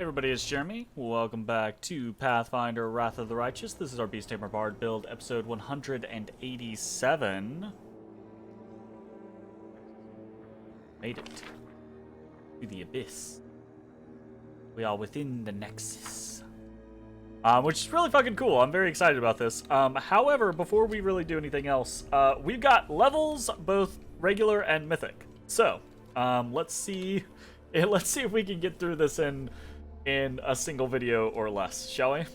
everybody, it's Jeremy. Welcome back to Pathfinder, Wrath of the Righteous. This is our Tamer Bard build, episode 187. Made it to the Abyss. We are within the Nexus. Which is really fucking cool. I'm very excited about this. However, before we really do anything else, we've got levels, both regular and mythic. So, let's see if we can get through this in a single video or less, shall we?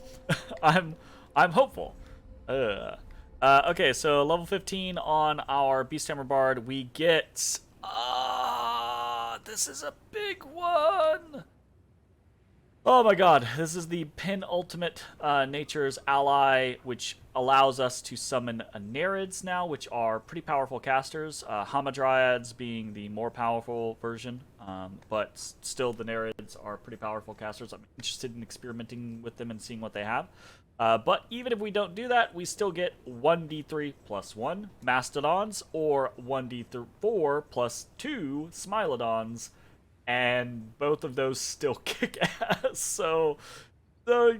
I'm hopeful. Okay, so level 15 on our Tamer Bard, we get this is a big one. Oh my god, this is the penultimate Nature's Ally, which allows us to summon Nereids now, which are pretty powerful casters. Hamadryads being the more powerful version, but still the Nereids are pretty powerful casters. I'm interested in experimenting with them and seeing what they have. But even if we don't do that, we still get 1d3 plus 1 Mastodons, or 1d4 plus 2 Smilodons. And both of those still kick ass. So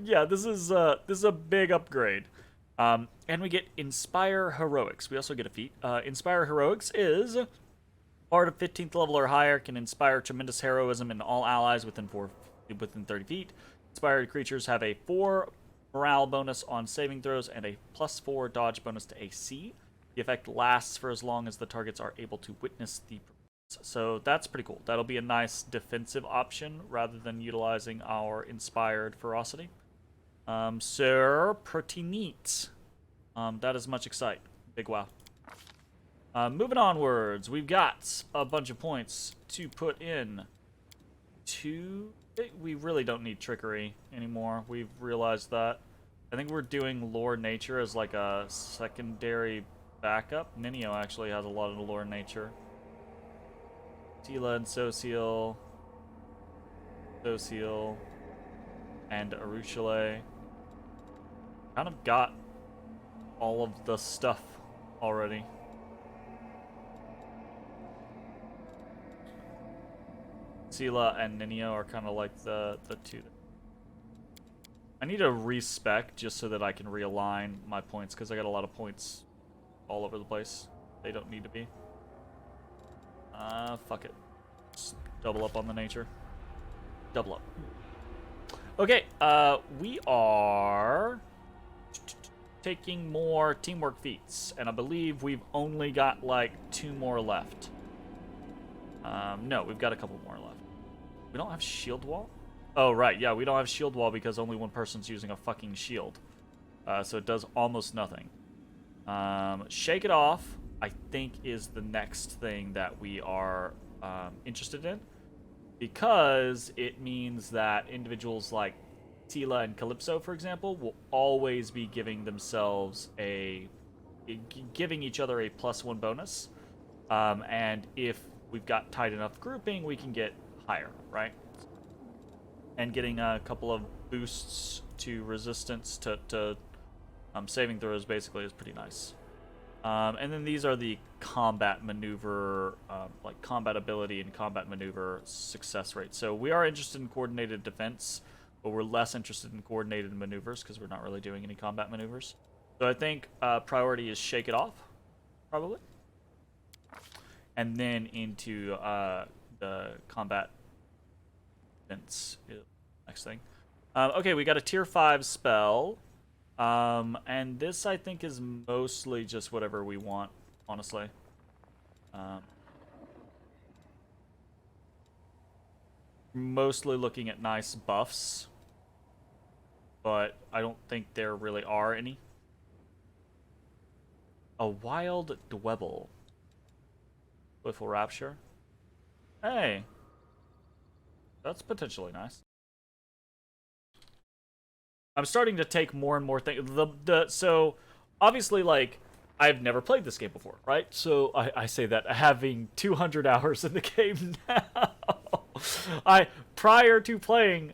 yeah, this is a big upgrade. And we get Inspire Heroics. We also get a feat. Inspire Heroics is Bard of 15th level or higher can inspire tremendous heroism in all allies within 30 feet. Inspired creatures have a 4 morale bonus on saving throws and a +4 dodge bonus to AC. The effect lasts for as long as the targets are able to witness the. So that's pretty cool. That'll be a nice defensive option rather than utilizing our inspired ferocity. So pretty neat. That is much excite. Big wow. Moving onwards, we've got a bunch of points to put in. We really don't need trickery anymore. We've realized that. I think we're doing lore nature as like a secondary backup. Ninio actually has a lot of lore nature. Tila and Social, and Arushale. Kind of got all of the stuff already. Sela and Ninio are kind of like the two. I need a respec just so that I can realign my points, because I got a lot of points all over the place. They don't need to be. Fuck it. Just double up on the nature. Double up. Okay, we are taking more teamwork feats, and I believe we've only got like 2 more left. No, we've got a couple more left. We don't have shield wall? Oh, right, yeah, we don't have shield wall because only one person's using a fucking shield. So it does almost nothing. Shake it off, I think, is the next thing that we are interested in, because it means that individuals like Tila and Calypso, for example, will always be giving themselves giving each other a +1 bonus, and if we've got tight enough grouping, we can get higher, right? And getting a couple of boosts to resistance to saving throws basically is pretty nice. And then these are the combat maneuver, like combat ability and combat maneuver success rate. So we are interested in coordinated defense, but we're less interested in coordinated maneuvers because we're not really doing any combat maneuvers. So I think priority is shake it off, probably. And then into the combat defense next thing. Okay, we got a tier 5 spell. And this, I think, is mostly just whatever we want, honestly. Mostly looking at nice buffs, but I don't think there really are any. A wild Dwebble. Joyful Rapture. Hey! That's potentially nice. I'm starting to take more and more things. So, obviously, like, I've never played this game before, right? So, I say that having 200 hours in the game now. Prior to playing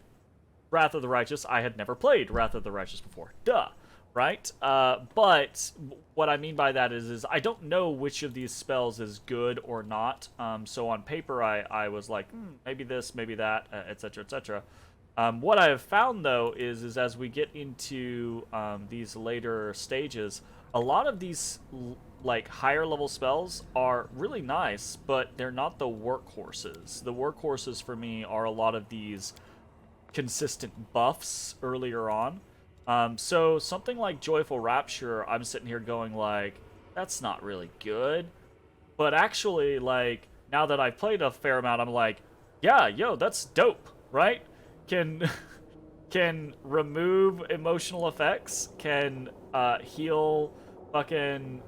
Wrath of the Righteous, I had never played Wrath of the Righteous before. Duh. Right? But what I mean by that is I don't know which of these spells is good or not. So on paper, I was like, maybe this, maybe that, etc., etc. What I have found though is as we get into these later stages, a lot of these like higher level spells are really nice, but they're not the workhorses. The workhorses for me are a lot of these consistent buffs earlier on. So something like Joyful Rapture, I'm sitting here going like, that's not really good. But actually, like, now that I've played a fair amount, I'm like, yeah, yo, that's dope, right? Can can remove emotional effects, can heal fucking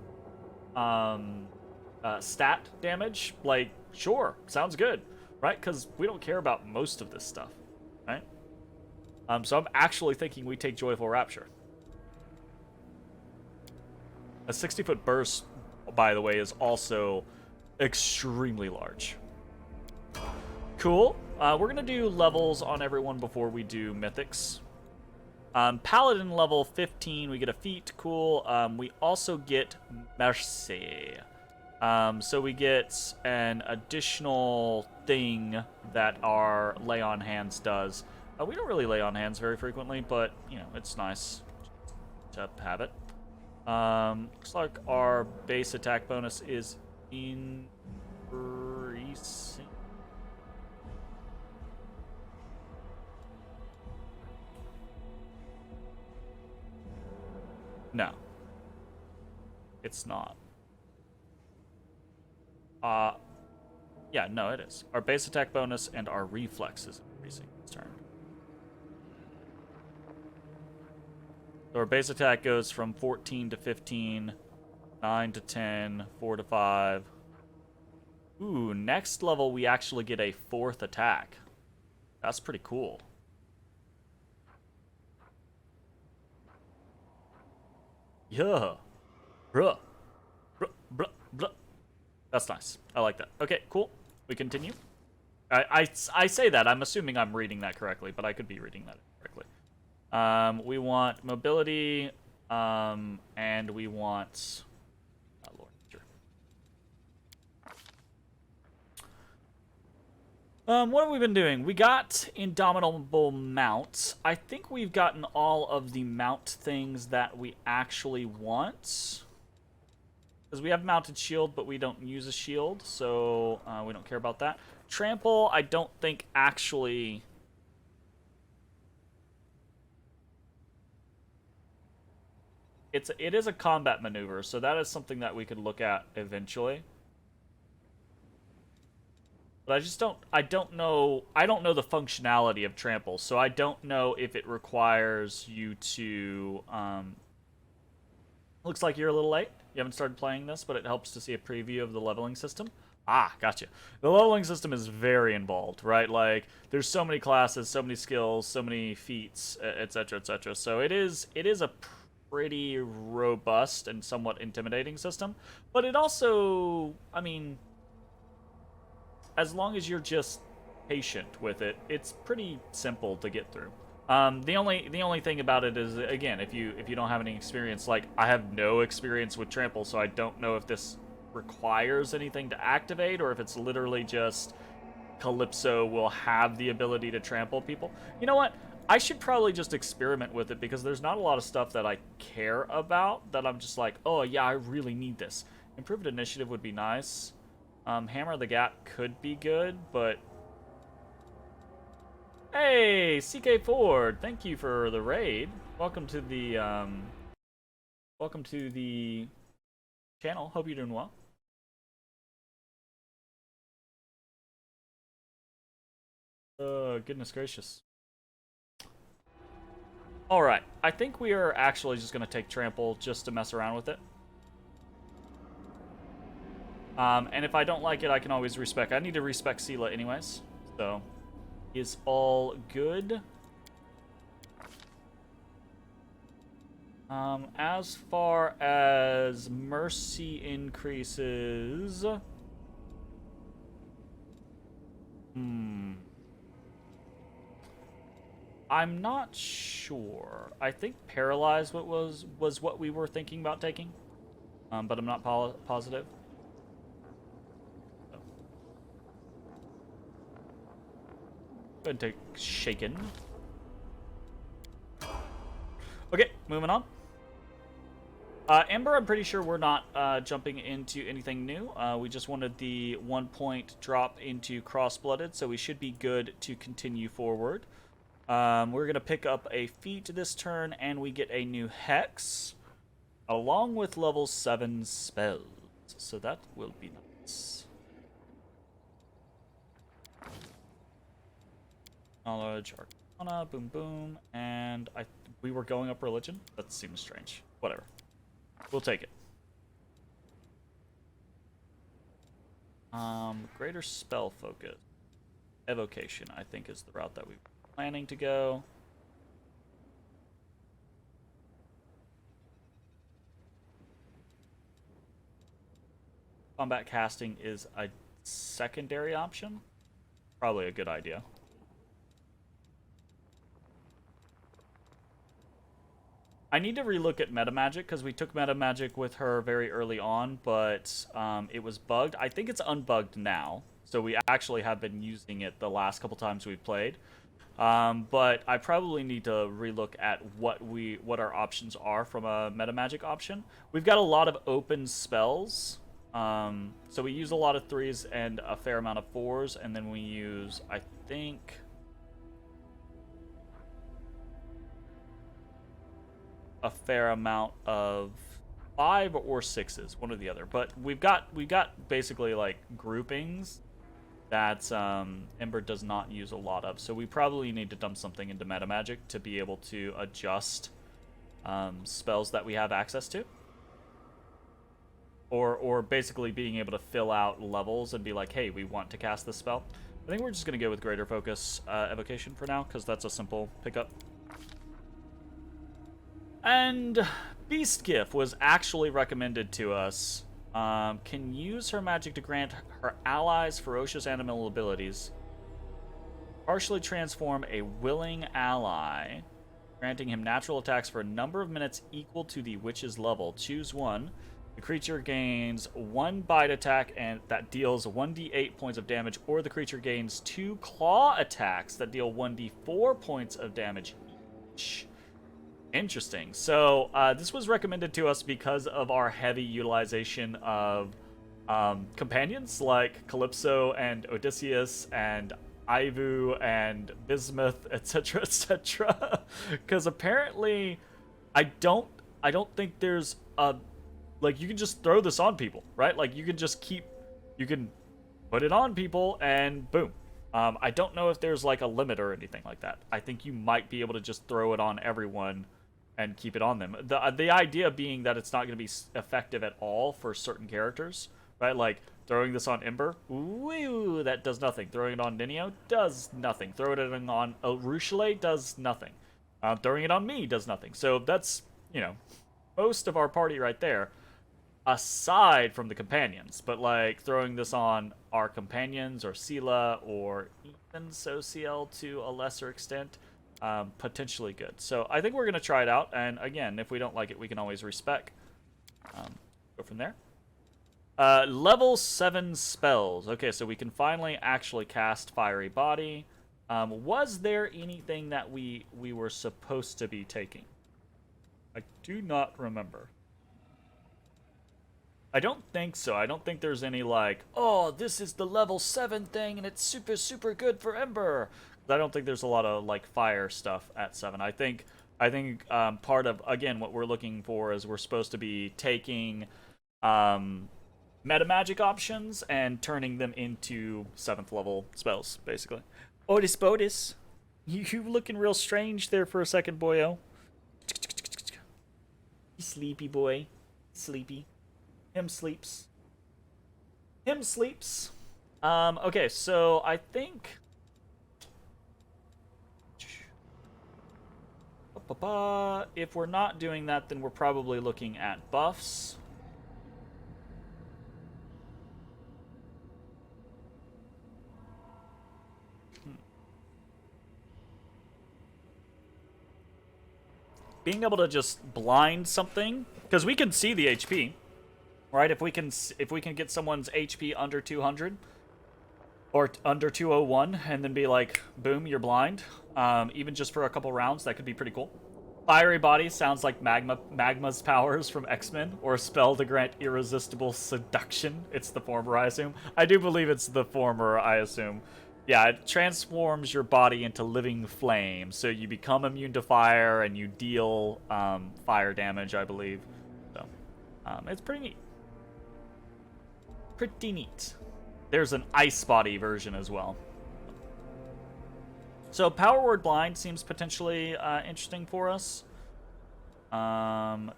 stat damage. Like, sure, sounds good, right? Because we don't care about most of this stuff, right? So I'm actually thinking we take Joyful Rapture. A 60-foot burst, by the way, is also extremely large. Cool. We're going to do levels on everyone before we do mythics. Paladin level 15, we get a feat. Cool. We also get Mercy. So we get an additional thing that our Lay on Hands does. We don't really lay on hands very frequently, but, you know, it's nice to have it. Looks like our base attack bonus is increasing. No. It's not. Yeah, no, it is. Our base attack bonus and our reflex is increasing this turn. So our base attack goes from 14 to 15, 9 to 10, 4 to 5. Ooh, next level we actually get a 4th attack. That's pretty cool. Yeah. Bruh. Bruh, bruh, bruh. That's nice. I like that. Okay, cool. We continue. I say that. I'm assuming I'm reading that correctly, but I could be reading that incorrectly. We want mobility, and we want... Oh, Lord, sure. What have we been doing? We got Indomitable Mount. I think we've gotten all of the mount things that we actually want. Because we have Mounted Shield, but we don't use a shield, so we don't care about that. Trample, I don't think actually... It is a combat maneuver, so that is something that we could look at eventually. But I don't know the functionality of Trample, so I don't know if it requires you to, looks like you're a little late. You haven't started playing this, but it helps to see a preview of the leveling system. Ah, gotcha. The leveling system is very involved, right? Like, there's so many classes, so many skills, so many feats, etc., etc. So it is a pretty robust and somewhat intimidating system. But it also, I mean, as long as you're just patient with it, it's pretty simple to get through. The only thing about it is, again, if you don't have any experience, like I have no experience with Trample, so I don't know if this requires anything to activate or if it's literally just Calypso will have the ability to trample people. You know what? I should probably just experiment with it because there's not a lot of stuff that I care about that I'm just like, oh yeah, I really need this. Improved initiative would be nice. Hammer the Gap could be good, but... Hey, CK Ford, thank you for the raid. Welcome to the channel. Hope you're doing well. Goodness gracious. Alright, I think we are actually just going to take Trample just to mess around with it. And if I don't like it, I can always respec. I need to respec Sela anyways, so is all good. As far as mercy increases... I'm not sure. I think Paralyze was what we were thinking about taking, but I'm not positive. So. Go ahead and take Shaken. Okay, moving on. Ember, I'm pretty sure we're not jumping into anything new. We just wanted the 1 point drop into Cross-Blooded, so we should be good to continue forward. We're going to pick up a feat this turn, and we get a new Hex, along with level 7 spells. So that will be nice. Knowledge, Arcana, boom, boom, and we were going up Religion? That seems strange. Whatever. We'll take it. Greater spell focus. Evocation, I think, is the route that we're planning to go. Combat casting is a secondary option. Probably a good idea. I need to relook at meta magic because we took meta magic with her very early on, but it was bugged. I think it's unbugged now, so we actually have been using it the last couple times we've played. But I probably need to relook at what our options are from a meta magic option. We've got a lot of open spells, so we use a lot of 3s and a fair amount of 4s, and then we use, I think, a fair amount of 5 or 6s, one or the other. But we've got basically like groupings that Ember does not use a lot of, so we probably need to dump something into meta magic to be able to adjust spells that we have access to, or basically being able to fill out levels and be like, hey, we want to cast this spell. I think we're just gonna go with Greater Focus Evocation for now because that's a simple pickup. And Beast Gift was actually recommended to us. Can use her magic to grant her allies ferocious animal abilities. Partially transform a willing ally, granting him natural attacks for a number of minutes equal to the witch's level. Choose one. The creature gains 1 bite attack and that deals 1d8 points of damage, or the creature gains 2 claw attacks that deal 1d4 points of damage each. Interesting. So this was recommended to us because of our heavy utilization of companions like Calypso and Odysseus and Ivu and Bismuth, etc., etc. Because apparently, I don't think there's a, like, you can just throw this on people, right? Like, you can put it on people and boom. I don't know if there's like a limit or anything like that. I think you might be able to just throw it on everyone and keep it on them. The idea being that it's not going to be effective at all for certain characters, right? Like throwing this on Ember, woo, that does nothing. Throwing it on Ninio does nothing. Throwing it on Ruchelet does nothing. Throwing it on me does nothing. So that's, most of our party right there, aside from the companions. But like throwing this on our companions or Sela or even Sociel to a lesser extent, potentially good. So I think we're going to try it out, and again, if we don't like it, we can always respec. Go from there. Level 7 spells. Okay, so we can finally actually cast Fiery Body. Was there anything that we were supposed to be taking? I do not remember. I don't think so. I don't think there's any like, oh, this is the level 7 thing and it's super, super good for Ember. I don't think there's a lot of like fire stuff at 7. I think part of, again, what we're looking for is we're supposed to be taking meta magic options and turning them into 7th level spells, basically. Otis Bodis, you looking real strange there for a second, boyo. Sleepy boy. Sleepy. Him sleeps. Him sleeps. Okay, so I think... if we're not doing that, then we're probably looking at buffs. Being able to just blind something, because we can see the HP, right? If we can get someone's HP under 200 or under 201, and then be like, boom, you're blind. Even just for a couple rounds, that could be pretty cool. Fiery Body sounds like Magma's powers from X-Men, or a spell to grant irresistible seduction. It's the former, I assume. I do believe it's the former, I assume. Yeah, it transforms your body into living flame, so you become immune to fire and you deal fire damage, I believe. So, it's pretty neat. Pretty neat. There's an Ice Body version as well. So Power Word Blind seems potentially interesting for us.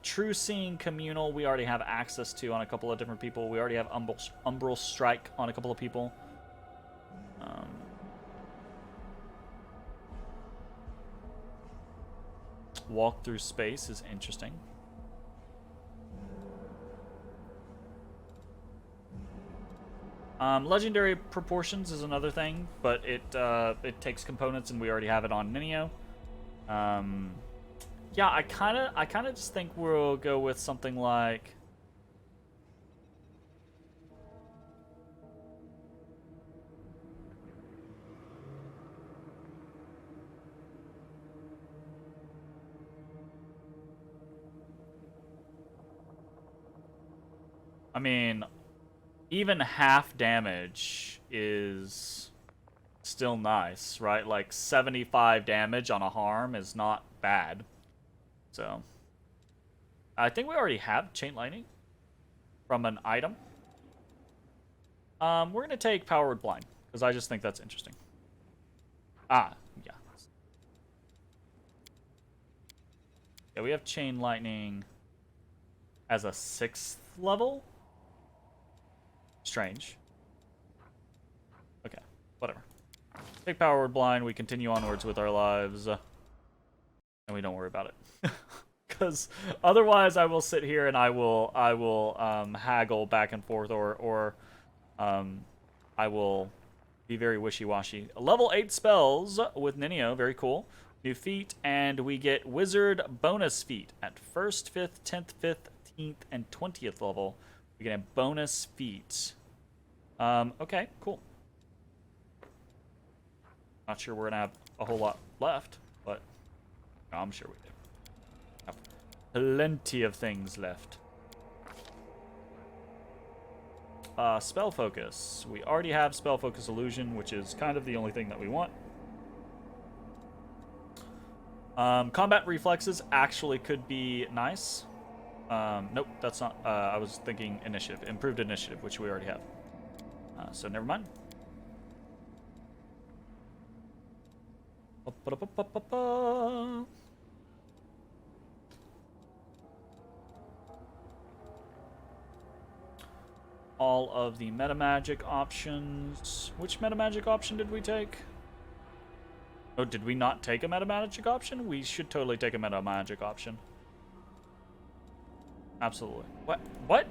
True Seeing Communal we already have access to on a couple of different people. We already have Umbral Strike on a couple of people. Walk Through Space is interesting. Legendary Proportions is another thing, but it takes components, and we already have it on Ninio. Yeah, I kind of just think we'll go with something like. I mean, even half damage is still nice, right? Like 75 damage on a harm is not bad. So, I think we already have Chain Lightning from an item. We're going to take Power Word Blind, because I just think that's interesting. Ah, yeah. Yeah, we have Chain Lightning as a 6th level. Strange. Okay, whatever. Take Power Word Blind, we continue onwards with our lives. And we don't worry about it. Because otherwise I will sit here and I will haggle back and forth, or I will be very wishy-washy. Level 8 spells with Ninio, very cool. New feat, and we get Wizard bonus feat at 1st, 5th, 10th, 15th, and 20th level. We get a bonus feat. Okay, cool. Not sure we're gonna have a whole lot left, but no, I'm sure we do. Have plenty of things left. Spell Focus. We already have Spell Focus Illusion, which is kind of the only thing that we want. Combat Reflexes actually could be nice. Nope, that's not. I was thinking Initiative. Improved Initiative, which we already have. So never mind. All of the meta magic options. Which meta magic option did we take? Oh, did we not take a meta magic option? We should totally take a meta magic option. Absolutely. What?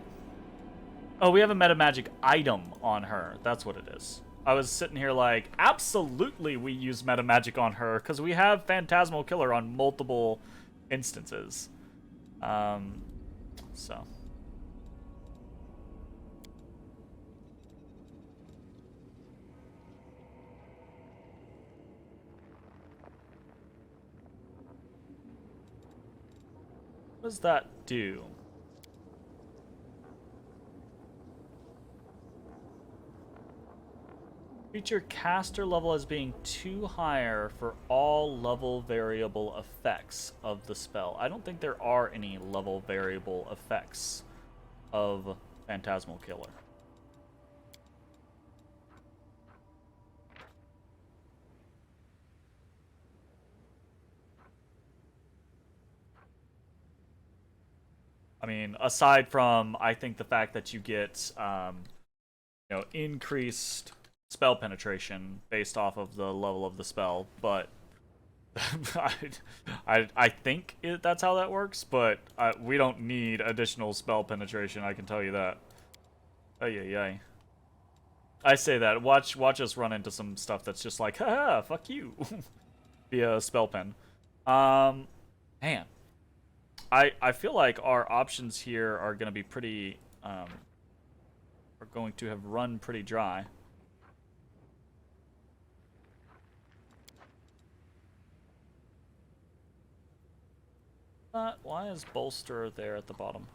Oh, we have a meta magic item on her. That's what it is. I was sitting here like, absolutely we use meta magic on her, because we have Phantasmal Killer on multiple instances. So. What does that do? Treat your caster level as being 2 higher for all level variable effects of the spell. I don't think there are any level variable effects of Phantasmal Killer. I mean, aside from, I think the fact that you get, increased spell penetration based off of the level of the spell, but I think that's how that works, but we don't need additional spell penetration, I can tell you that. Ay. I say that. Watch us run into some stuff that's just like, haha, fuck you, via spell pen. Man. I feel like our options here are going to be pretty, are going to have run pretty dry. Why is bolster there at the bottom?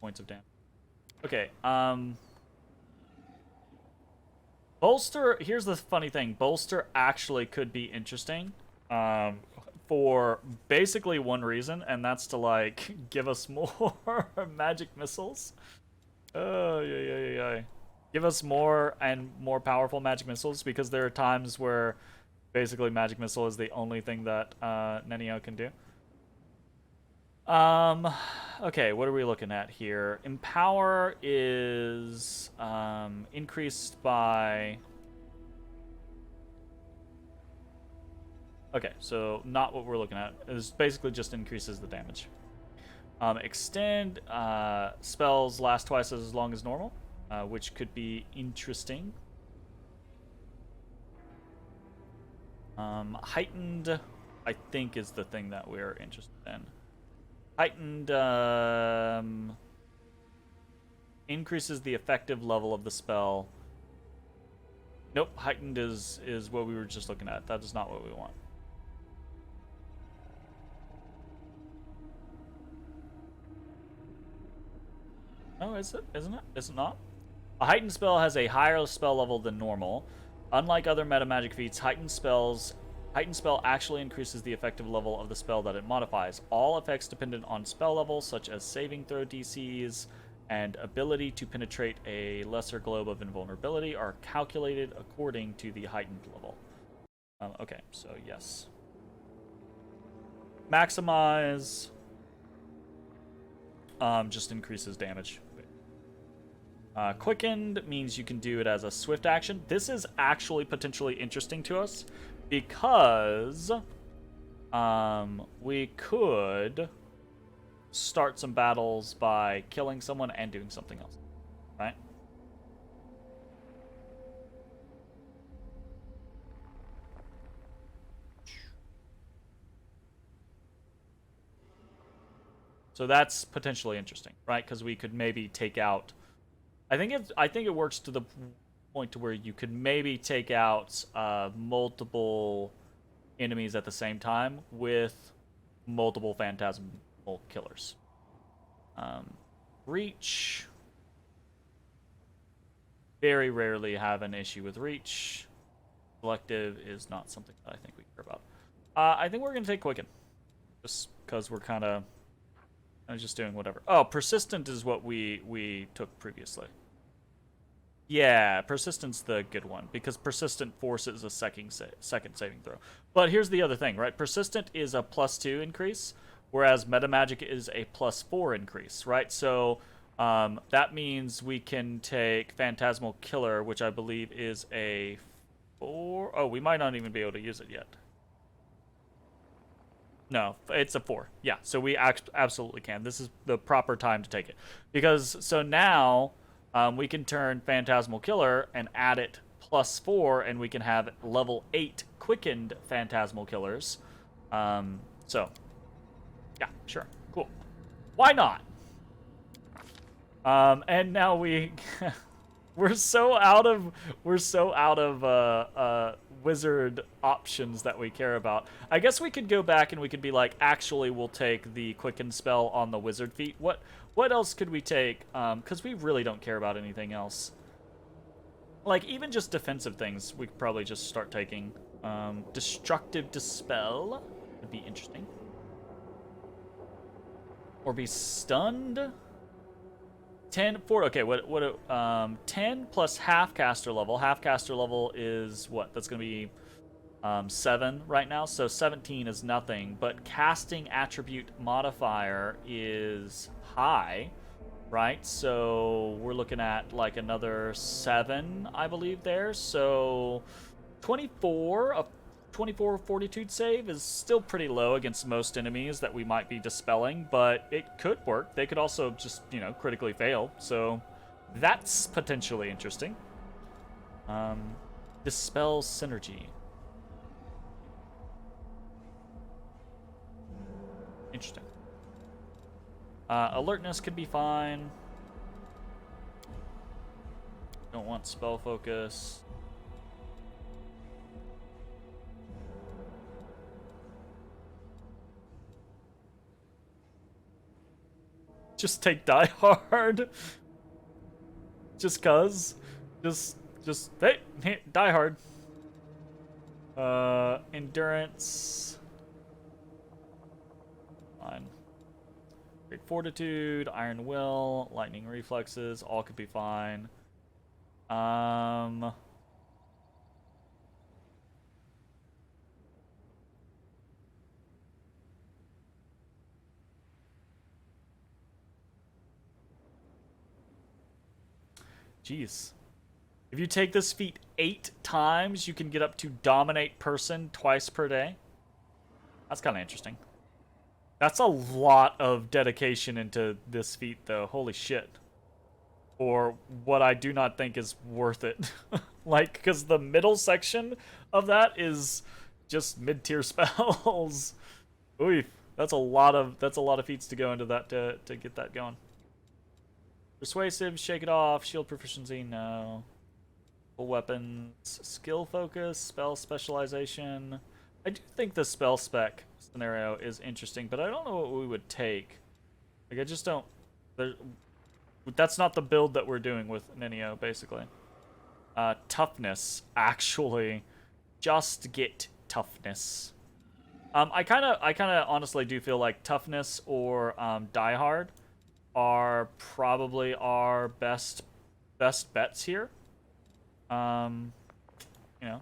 Points of damage. Okay, bolster, here's the funny thing. Bolster actually could be interesting. For basically one reason, and that's to, like, give us more magic missiles. Oh, yeah. Give us more and more powerful magic missiles, because there are times where basically magic missile is the only thing that Nenio can do. Okay, what are we looking at here? Empower is increased by... Okay, so not what we're looking at. It basically just increases the damage. Extend, spells last twice as long as normal, which could be interesting. Heightened, I think, is the thing that we're interested in. Heightened increases the effective level of the spell. Nope, heightened is what we were just looking at. That is not what we want. Oh, is it? Isn't it? Is it not? A heightened spell has a higher spell level than normal. Unlike other meta magic feats, heightened spell actually increases the effective level of the spell that it modifies. All effects dependent on spell level, such as saving throw DCs and ability to penetrate a lesser globe of invulnerability, are calculated according to the heightened level. Okay, so yes. Maximize just increases damage. Quickened means you can do it as a swift action. This is actually potentially interesting to us because we could start some battles by killing someone and doing something else, right? So that's potentially interesting, right? Because we could maybe take out... I think it works to the point to where you could maybe take out multiple enemies at the same time with multiple phantasmal killers. Reach. Very rarely have an issue with reach. Selective is not something that I think we care about. I think we're going to take Quicken. Just because we're kind of just doing whatever. Oh, persistent is what we took previously. Yeah, persistent's the good one, because persistent forces a second saving throw. But here's the other thing, right? Persistent is a +2 increase, whereas metamagic is a +4 increase, right? So that means we can take Phantasmal Killer, which I believe is a 4. Oh, we might not even be able to use it yet. No, it's a 4. Yeah, so we absolutely can. This is the proper time to take it. Because, so now... we can turn Phantasmal Killer and add it +4, and we can have level 8 quickened Phantasmal Killers. So, yeah, sure, cool. Why not? And now we're so out of wizard options that we care about. I guess we could go back and we could be like, actually, we'll take the quicken spell on the wizard feat. What else could we take? Because we really don't care about anything else. Like, even just defensive things, we could probably just start taking. Destructive Dispel would be interesting. Or be stunned. 10, 4, okay, 10 plus half caster level. Half caster level is what? That's going to be 7 right now, so 17 is nothing. But casting attribute modifier is high, right? So we're looking at like another 7, I believe, there. So 24, a 24 fortitude save is still pretty low against most enemies that we might be dispelling, but it could work. They could also just, critically fail. So that's potentially interesting. Dispel Synergy. Interesting. Alertness could be fine. Don't want spell focus. Just take Die Hard. Just cuz. Just hey, Die Hard. Endurance. Fine. Great Fortitude, Iron Will, Lightning Reflexes, all could be fine. Jeez. If you take this feat 8 times, you can get up to Dominate Person twice per day. That's kind of interesting. That's a lot of dedication into this feat, though. Holy shit. For what I do not think is worth it. Like, because the middle section of that is just mid-tier spells. Oof. That's a lot of feats to go into that to get that going. Persuasive, Shake It Off, Shield Proficiency, no. Full Weapons, Skill Focus, Spell Specialization. I do think the spell spec scenario is interesting, but I don't know what we would take. Like, I just don't... That's not the build that we're doing with Ninio, basically. Toughness, actually. Just get toughness. I kind of honestly do feel like toughness or Die Hard are probably our best bets here. You know.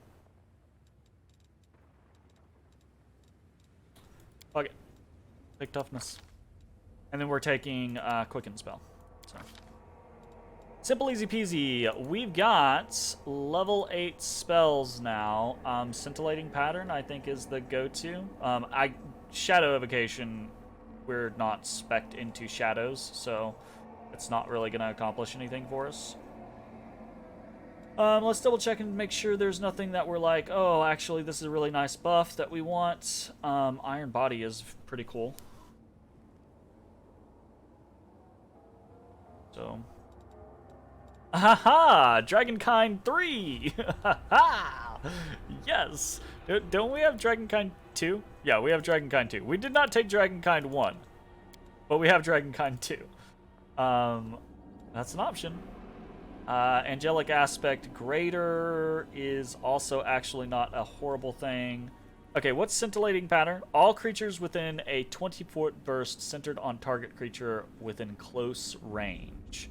Okay. Take toughness. And then we're taking Quicken Spell. So. Simple, easy peasy. We've got level 8 spells now. Scintillating Pattern, I think, is the go-to. Shadow Evocation, we're not spec'd into shadows, so it's not really going to accomplish anything for us. Let's double check and make sure there's nothing that we're like, oh, actually, this is a really nice buff that we want. Iron Body is pretty cool. So... Haha! Dragonkind 3! Haha! Yes! Don't we have Dragonkind 2? Yeah, we have Dragonkind 2. We did not take Dragonkind 1, but we have Dragonkind 2. That's an option. Angelic Aspect Greater is also actually not a horrible thing. Okay, what's Scintillating Pattern? All creatures within a 20-foot burst centered on target creature within close range.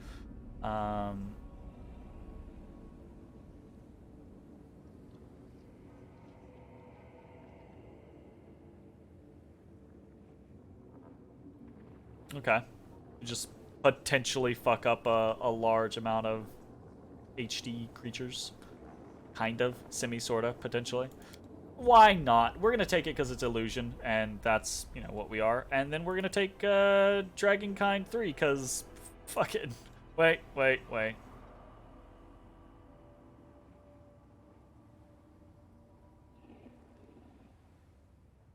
Okay. Just potentially fuck up a large amount of HD creatures. Kind of. Sorta, potentially. Why not? We're gonna take it because it's illusion, and that's, you know, what we are. And then we're gonna take Dragonkind 3, because fuck it. Wait.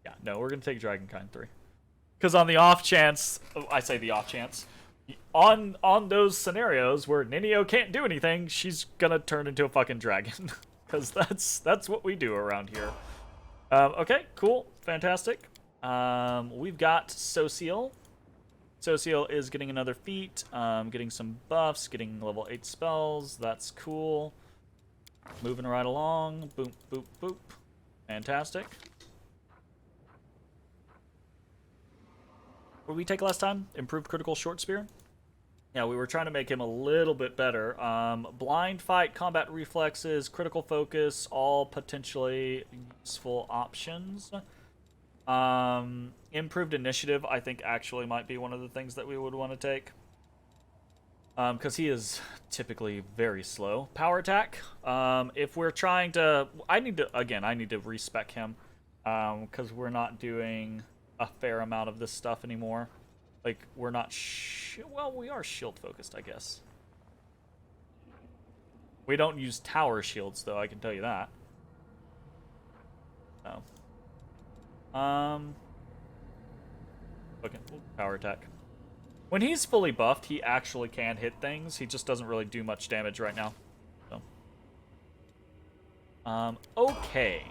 Yeah, no, we're gonna take Dragonkind 3. Because on the off chance, I say the off chance, on those scenarios where Ninio can't do anything, she's gonna turn into a fucking dragon. Because that's what we do around here. Okay, cool, fantastic. We've got Social. Social is getting another feat, getting some buffs, getting level 8 spells. That's cool. Moving right along. Boop, boop, boop. Fantastic. What did we take last time? Improved critical short spear? Yeah, we were trying to make him a little bit better. Blind fight, combat reflexes, critical focus, all potentially useful options. Improved initiative, I think, actually might be one of the things that we would want to take. Because he is typically very slow. Power attack. If we're trying to... I need to respec him. Because we're not doing a fair amount of this stuff anymore. Like, we're not... well, we are shield-focused, I guess. We don't use tower shields, though, I can tell you that. Oh. Okay, power attack. When he's fully buffed, he actually can hit things. He just doesn't really do much damage right now. So. Okay.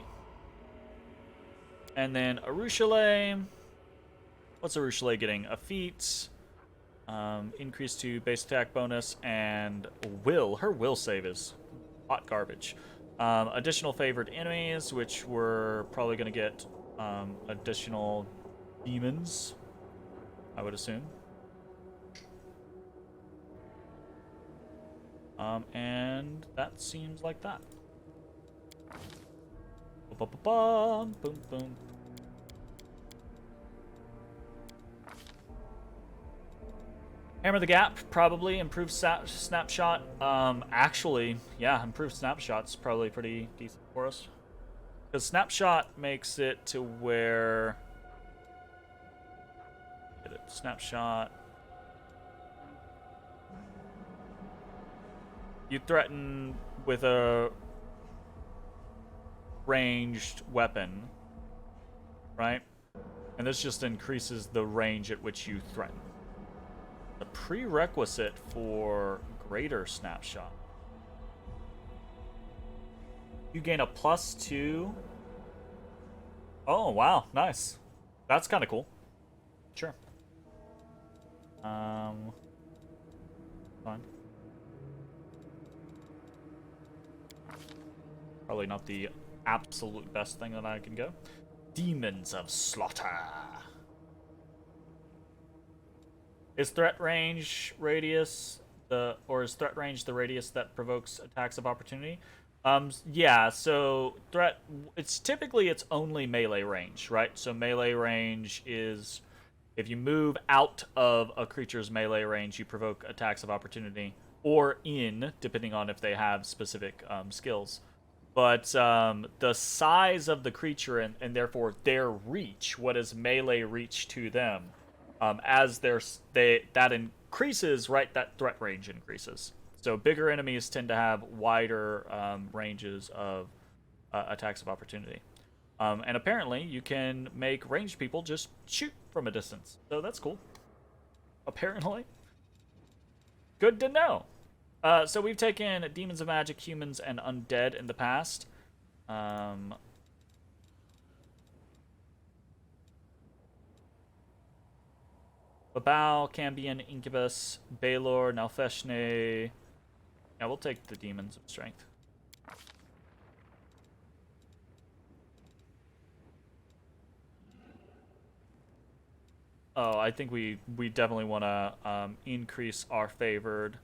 And then Arushale. What's Arushale getting? A feat. Increase to base attack bonus, and her will save is hot garbage. Additional favored enemies, which we're probably going to get additional demons, I would assume. And that seems like that. Boom, boom. Hammer the Gap, probably. Improved snapshot. Actually, yeah, improved snapshot's probably pretty decent for us. Because snapshot makes it to where... Get it. Snapshot. You threaten with a ranged weapon, right? And this just increases the range at which you threaten. The prerequisite for greater snapshot. You gain a +2. Oh, wow. Nice. That's kind of cool. Sure. Fine. Probably not the absolute best thing that I can go. Demons of Slaughter. Is threat range radius is threat range the radius that provokes attacks of opportunity? Yeah, so it's typically it's only melee range, right? So melee range is if you move out of a creature's melee range, you provoke attacks of opportunity, or depending on if they have specific skills. But the size of the creature and therefore their reach, what is melee reach to them, as that increases, right, that threat range increases. So bigger enemies tend to have wider ranges of attacks of opportunity. And apparently you can make ranged people just shoot from a distance. So that's cool. Apparently. Good to know. So we've taken demons of magic, humans, and undead in the past. Babao, Cambion, Incubus, Balor, Nalfeshne. Yeah, we'll take the demons of strength. Oh, I think we definitely want to increase our favored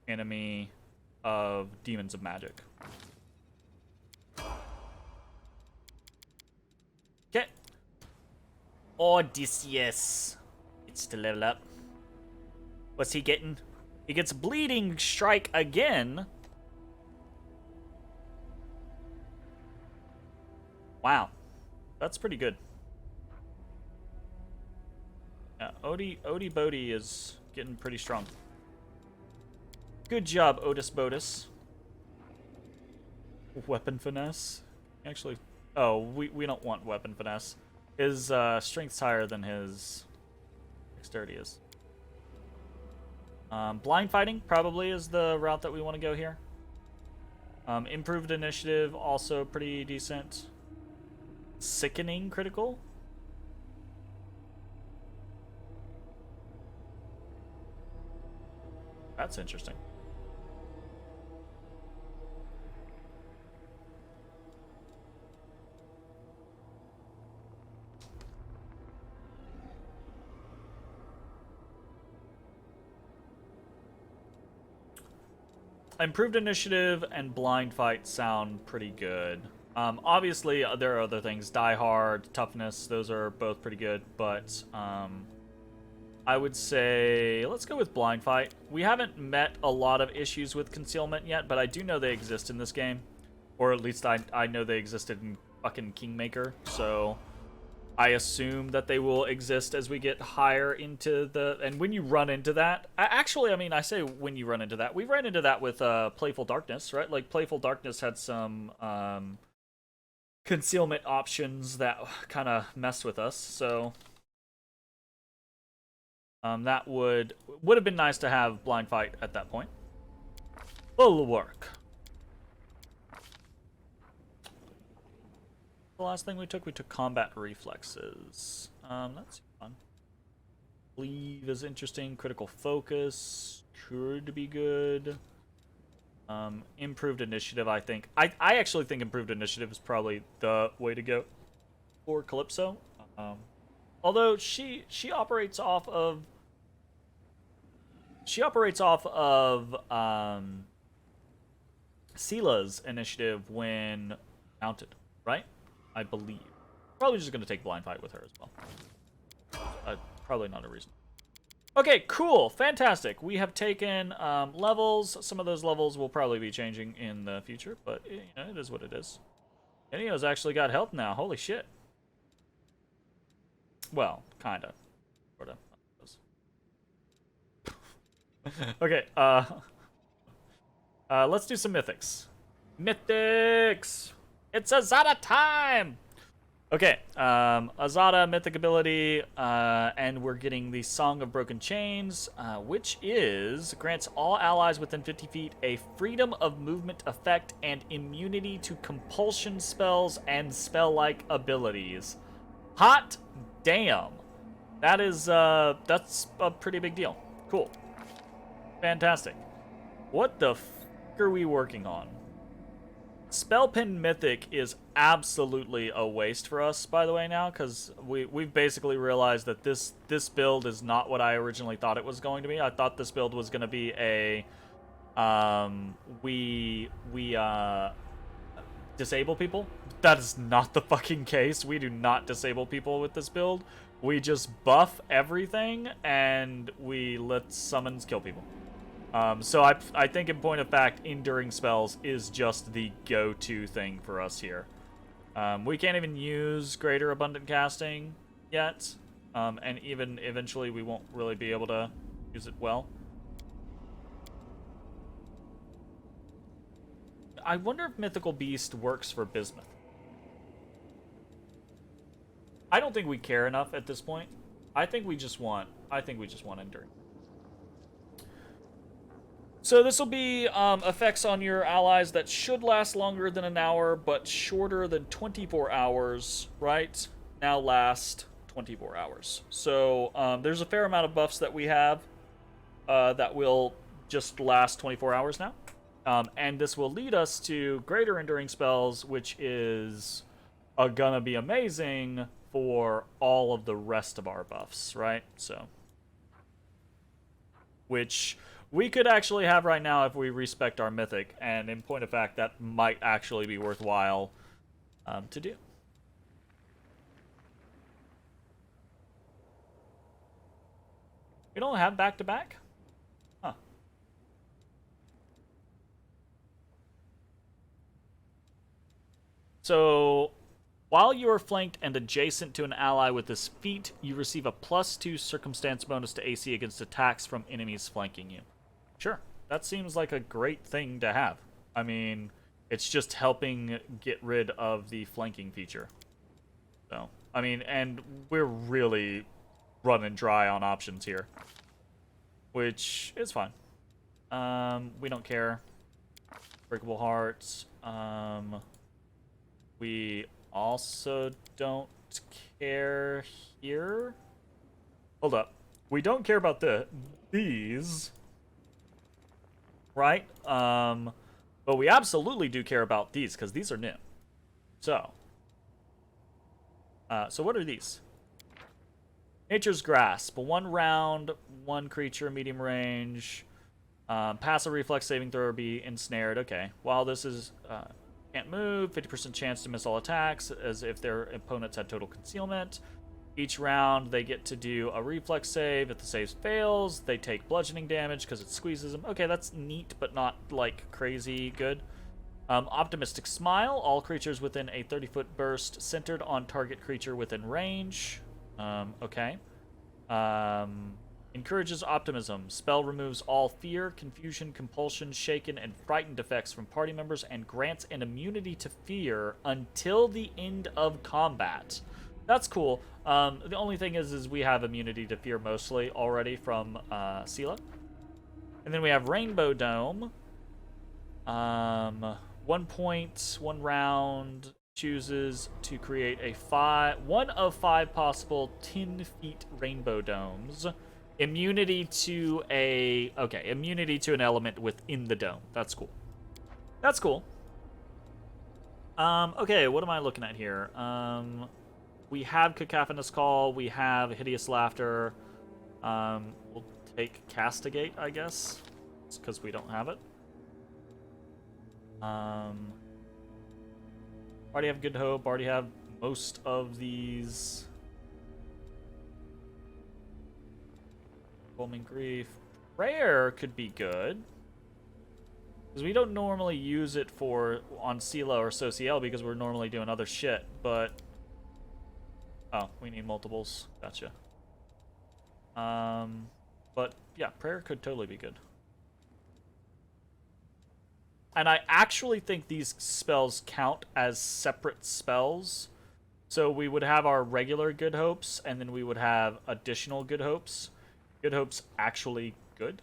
enemy of demons of magic. Okay. Odysseus. It's to level up. What's he getting? He gets Bleeding Strike again. Wow. That's pretty good. Yeah, Odie Bodie is getting pretty strong. Good job, Otis Bodis. Weapon finesse? Actually, oh, we don't want weapon finesse. His strength's higher than his dexterity is. Blind fighting probably is the route that we want to go here. Improved initiative, also pretty decent. Sickening critical. That's interesting. Improved initiative and blind fight sound pretty good. Obviously, there are other things. Die hard, toughness, those are both pretty good, but I would say let's go with blind fight. We haven't met a lot of issues with concealment yet, but I do know they exist in this game. Or at least I know they existed in fucking Kingmaker, so I assume that they will exist as we get higher into the... And when you run into that... Actually, I mean, I say when you run into that. We ran into that with Playful Darkness, right? Like, Playful Darkness had some concealment options that kind of messed with us, so... that would have been nice to have blind fight at that point. Will work. The last thing we took combat reflexes. That's fun. Cleave is interesting. Critical focus could be good. Improved initiative, I think. I actually think improved initiative is probably the way to go for Calypso. Although she operates off of Sila's initiative when mounted, right? I believe. Probably just gonna take blind fight with her as well. Probably not a reason. Okay, cool, fantastic. We have taken levels. Some of those levels will probably be changing in the future, but you know, it is what it is. Enio's actually got health now. Holy shit. Well, kinda, sorta. Okay, let's do some mythics. Mythics! It's Azada time! Okay, Azada, mythic ability, and we're getting the Song of Broken Chains, which grants all allies within 50 feet a freedom of movement effect and immunity to compulsion spells and spell-like abilities. Hot damn! That's a pretty big deal. Cool. Fantastic. What the f*** are we working on? Spellpin Mythic is absolutely a waste for us, by the way, now, because we've basically realized that this build is not what I originally thought it was going to be. I thought this build was going to be a we disable people. That is not the fucking case. We do not disable people with this build. We just buff everything and we let summons kill people. So I think in point of fact, Enduring Spells is just the go-to thing for us here. We can't even use Greater Abundant Casting yet, and even eventually we won't really be able to use it well. I wonder if Mythical Beast works for Bismuth. I don't think we care enough at this point. I think we just want Enduring. So this will be effects on your allies that should last longer than an hour, but shorter than 24 hours, right? Now last 24 hours. So there's a fair amount of buffs that we have that will just last 24 hours now. And this will lead us to Greater Enduring Spells, which is gonna be amazing for all of the rest of our buffs, right? So, which we could actually have right now if we respect our mythic, and in point of fact, that might actually be worthwhile to do. We don't have back-to-back? Huh. So, while you are flanked and adjacent to an ally with this feat, you receive a +2 circumstance bonus to AC against attacks from enemies flanking you. Sure, that seems like a great thing to have. I mean, it's just helping get rid of the flanking feature. So, I mean, and we're really running dry on options here, which is fine. We don't care. Breakable Hearts. We also don't care here. Hold up. We don't care about these. Right? But we absolutely do care about these, because these are new. So what are these? Nature's Grasp. 1 round, 1 creature, medium range. Pass a reflex saving throw or be ensnared. Okay. While this is can't move, 50% chance to miss all attacks, as if their opponents had total concealment. Each round, they get to do a reflex save. If the save fails, they take bludgeoning damage because it squeezes them. Okay, that's neat, but not, like, crazy good. Optimistic Smile. All creatures within a 30-foot burst centered on target creature within range. Okay. Encourages optimism. Spell removes all fear, confusion, compulsion, shaken, and frightened effects from party members and grants an immunity to fear until the end of combat. That's cool. The only thing is we have immunity to fear mostly already from Sela. And then we have Rainbow Dome. 1 point, 1 round, chooses to create one of 5 possible 10 feet rainbow domes. Immunity to immunity to an element within the dome. That's cool. That's cool. Okay, what am I looking at here? We have Cacophonous Call, we have Hideous Laughter. We'll take Castigate, I guess. It's because we don't have it. Already have Good Hope, already have most of these. Overwhelming Grief. Prayer could be good. Because we don't normally use it on Sela or Sociel because we're normally doing other shit, but... Oh, we need multiples. Gotcha. But, yeah, Prayer could totally be good. And I actually think these spells count as separate spells. So we would have our regular Good Hopes, and then we would have additional Good Hopes. Good Hope's actually good.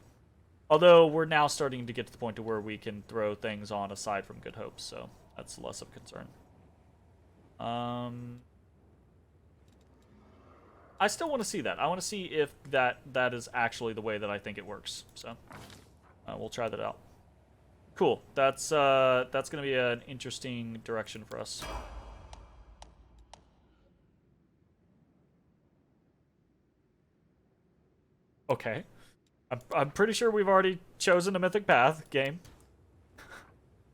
Although we're now starting to get to the point to where we can throw things on aside from Good Hopes, so that's less of a concern. I still want to see that. I want to see if that is actually the way that I think it works. So we'll try that out. Cool. That's going to be an interesting direction for us. Okay. I'm pretty sure we've already chosen a Mythic Path game.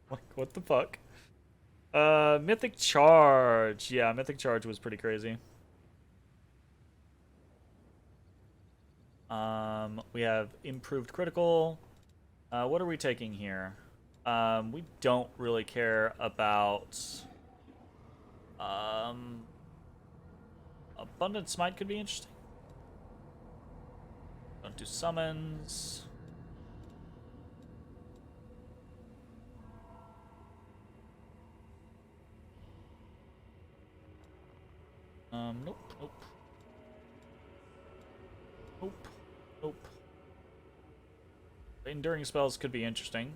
Like, what the fuck? Mythic Charge. Yeah, Mythic Charge was pretty crazy. We have Improved Critical. What are we taking here? We don't really care about... Abundant Smite could be interesting. Don't do summons. Nope, nope. Nope, nope. Enduring spells could be interesting.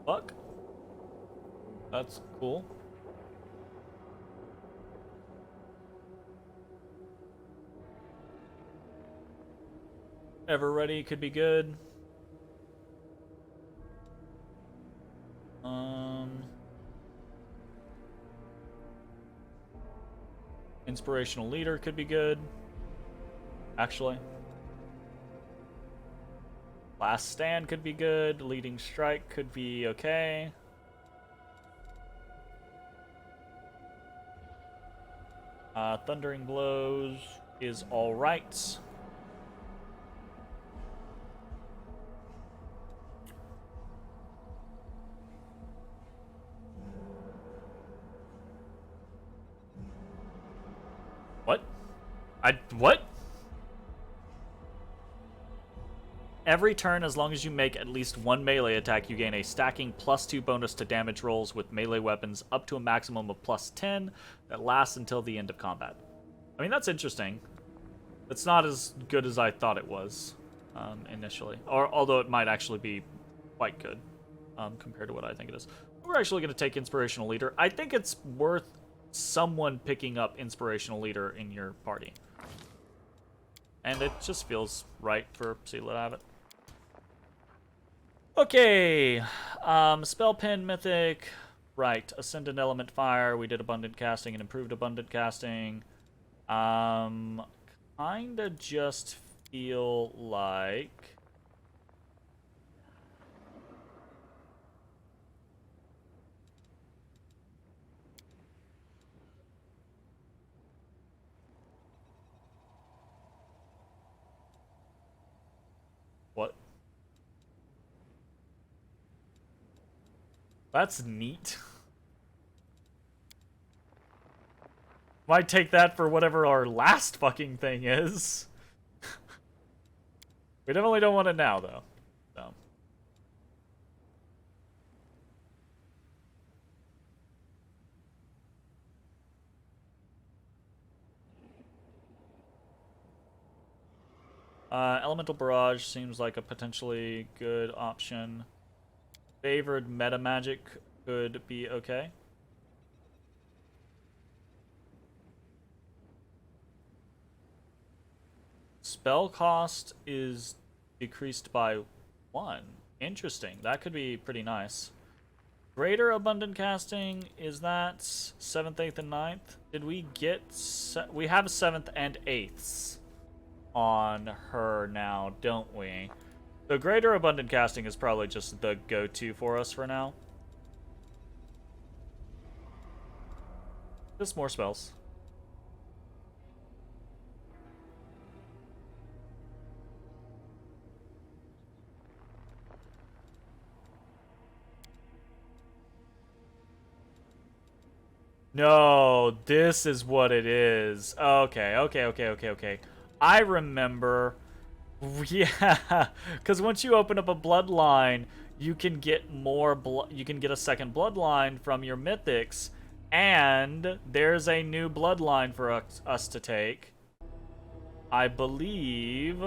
Fuck. That's cool. Ever Ready could be good. Inspirational Leader could be good. Actually. Last Stand could be good. Leading Strike could be okay. Thundering Blows is alright. What? What? Every turn, as long as you make at least one melee attack, you gain a stacking +2 bonus to damage rolls with melee weapons up to a maximum of +10 that lasts until the end of combat. I mean, that's interesting. It's not as good as I thought it was initially. Although it might actually be quite good compared to what I think it is. We're actually going to take Inspirational Leader. I think it's worth someone picking up Inspirational Leader in your party. And it just feels right for Sela to have it. Okay, Spell Pen Mythic, right, Ascendant Element Fire, we did Abundant Casting and Improved Abundant Casting. Kinda just feel like... What? That's neat. Might take that for whatever our last fucking thing is. We definitely don't want it now, though. So. Elemental Barrage seems like a potentially good option. Favored meta magic could be okay. Spell cost is decreased by 1. Interesting. That could be pretty nice. Greater Abundant Casting, is that 7th, 8th, and 9th? Did we get... we have 7th and 8th on her now, don't we? The Greater Abundant Casting is probably just the go-to for us for now. Just more spells. No, this is what it is. Okay. I remember. Yeah, because once you open up a bloodline, you can get more blood. You can get a second bloodline from your mythics, and there's a new bloodline for us to take. I believe.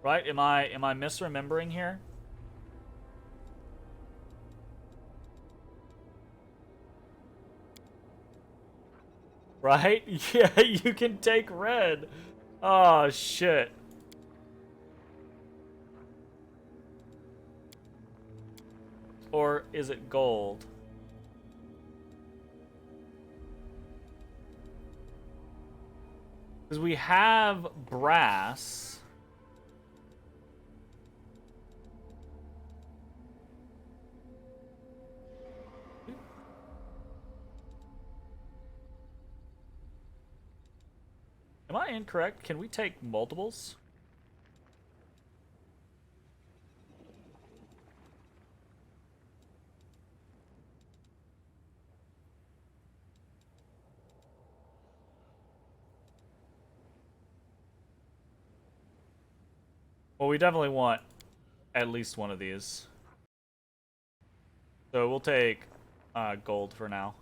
Right? Am I misremembering here? Right? Yeah, you can take red. Oh, shit. Or is it gold? Because we have brass. Am I incorrect? Can we take multiples? Well, we definitely want at least one of these. So we'll take gold for now.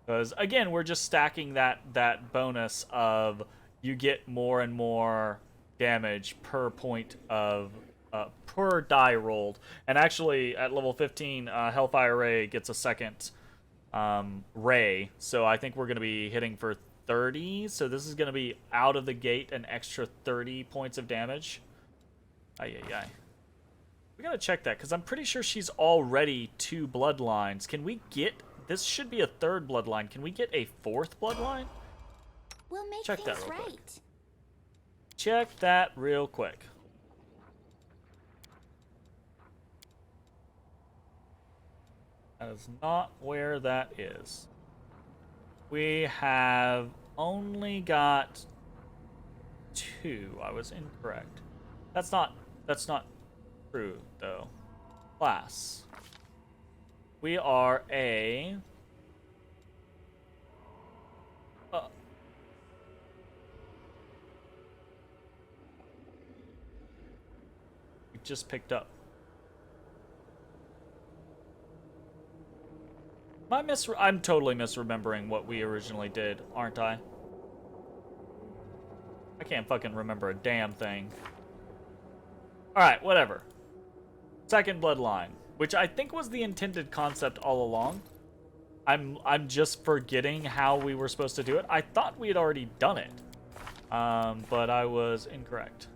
Because, again, we're just stacking that bonus of you get more and more damage per point of... per die rolled. And actually, at level 15, Hellfire Ray gets a second ray. So I think we're going to be hitting for 30. So this is going to be out of the gate an extra 30 points of damage. Ay. We got to check that, because I'm pretty sure she's already 2 bloodlines. Can we get... This should be a 3rd bloodline. Can we get a 4th bloodline? We'll make Check that things real quick. right. Check that real quick. That is not where that is. We have only got 2. I was incorrect. That's not true, though. Class. We are a... we just picked up. I'm totally misremembering what we originally did, aren't I? I can't fucking remember a damn thing. Alright, whatever. 2nd bloodline. Which I think was the intended concept all along. I'm just forgetting how we were supposed to do it. I thought we had already done it. But I was incorrect.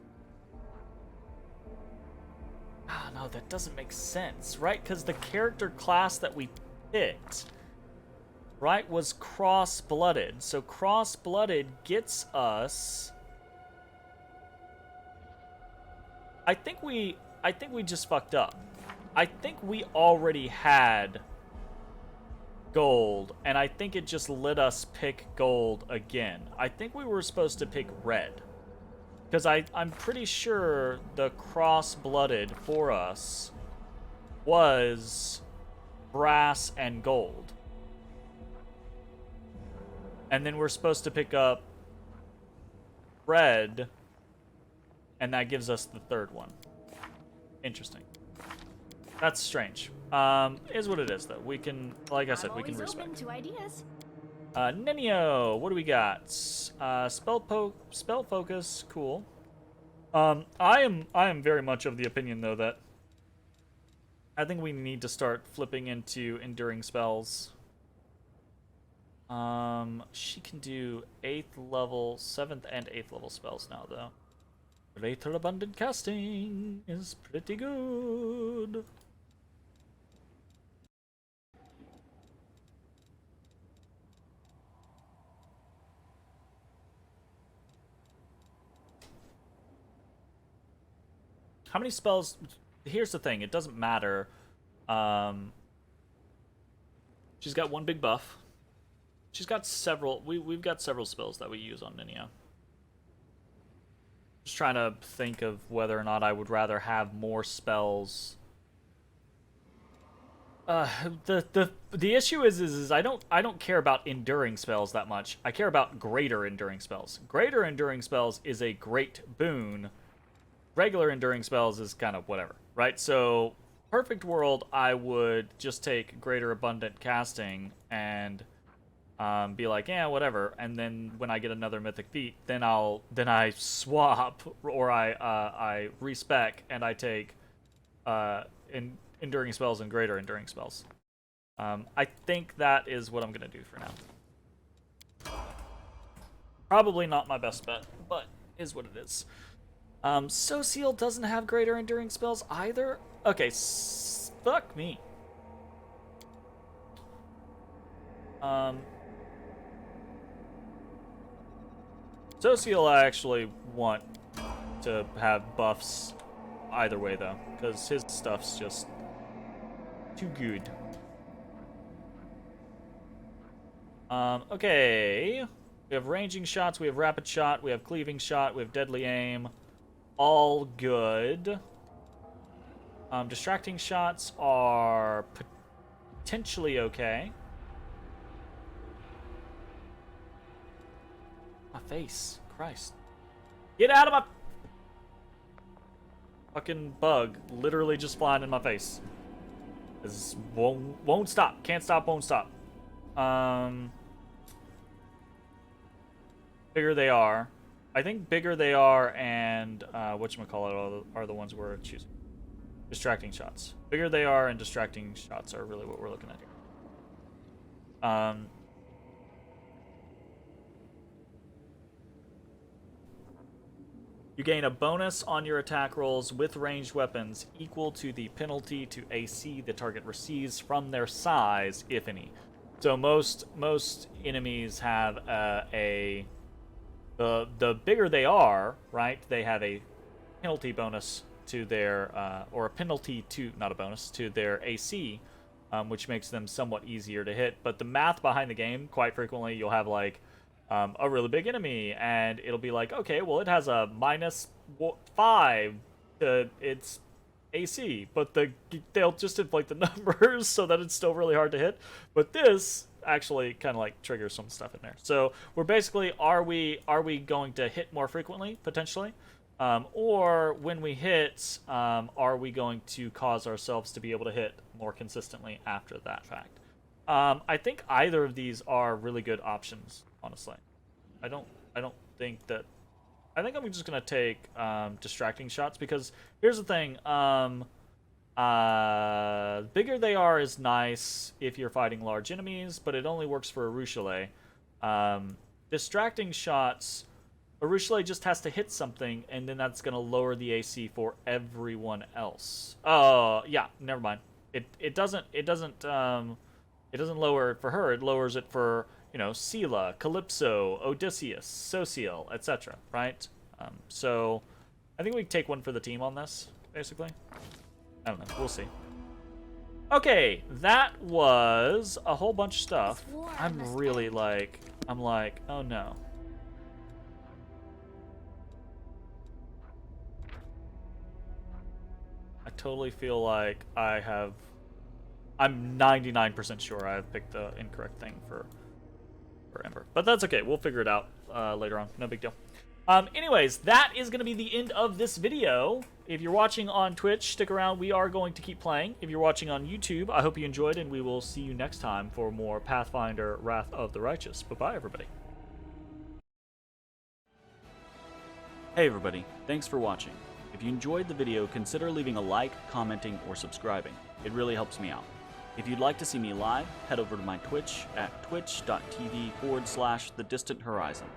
Ah, no, that doesn't make sense, right? Because the character class that we picked, right, was cross-blooded. So cross-blooded gets us... I think we just fucked up. I think we already had gold, and I think it just let us pick gold again. I think we were supposed to pick red. Because I'm pretty sure the cross-blooded for us was brass and gold. And then we're supposed to pick up red, and that gives us the 3rd one. Interesting. That's strange. Is what it is, though. We can, like I said, we can respect. I'm always open to ideas. Nenio, what do we got? Spell focus, cool. I am very much of the opinion though that I think we need to start flipping into enduring spells. She can do 8th level, 7th and 8th level spells now though. Greater abundant casting is pretty good. How many spells? Here's the thing. It doesn't matter. She's got one big buff. She's got several. We've got several spells that we use on Ninja. Just trying to think of whether or not I would rather have more spells. The issue is I don't care about enduring spells that much. I care about greater enduring spells. Greater enduring spells is a great boon. Regular enduring spells is kind of whatever, right? So, perfect world, I would just take greater abundant casting and be like, yeah, whatever. And then when I get another mythic feat, then I swap or I respec and I take enduring spells and greater enduring spells. I think that is what I'm gonna do for now. Probably not my best bet, but is what it is. Social doesn't have greater enduring spells either. Okay, fuck me. Social I actually want to have buffs either way though, because his stuff's just too good. Okay. We have ranging shots, we have rapid shot, we have cleaving shot, we have deadly aim. All good. Distracting shots are potentially okay. My face. Christ. Get out of my... Fucking bug. Literally just flying in my face. This won't stop. Can't stop, won't stop. Bigger they are. I think bigger they are and whatchamacallit are the ones we're choosing. Distracting shots. Bigger they are and distracting shots are really what we're looking at here. You gain a bonus on your attack rolls with ranged weapons equal to the penalty to AC the target receives from their size, if any. So most enemies have the bigger they are, right? They have a penalty bonus to their or a penalty to, not a bonus, to their AC, which makes them somewhat easier to hit. But the math behind the game, quite frequently, you'll have like a really big enemy, and it'll be like, okay, well, it has a -5 to its AC, but they'll just inflate the numbers so that it's still really hard to hit. But this actually kind of like triggers some stuff in there. So we're basically, are we going to hit more frequently, potentially? Or when we hit, are we going to cause ourselves to be able to hit more consistently after that fact? I think either of these are really good options, honestly. I don't think that... I think I'm just going to take distracting shots, because here's the thing. Bigger they are is nice if you're fighting large enemies, but it only works for Arushale. Distracting shots, Arushale just has to hit something, and then that's going to lower the AC for everyone else. Yeah, never mind. It doesn't lower it for her. It lowers it for, you know, Scylla, Calypso, Odysseus, Social, etc. Right? So I think we can take one for the team on this, basically. I don't know. We'll see. Okay, that was a whole bunch of stuff. I'm really like, oh no. I totally feel like I'm 99% sure I have picked the incorrect thing for Ember. But that's okay. We'll figure it out later on. No big deal. Anyways, that is going to be the end of this video. If you're watching on Twitch, stick around. We are going to keep playing. If you're watching on YouTube, I hope you enjoyed, and we will see you next time for more Pathfinder Wrath of the Righteous. Bye-bye, everybody. Hey, everybody. Thanks for watching. If you enjoyed the video, consider leaving a like, commenting, or subscribing. It really helps me out. If you'd like to see me live, head over to my Twitch at twitch.tv/thedistanthorizon.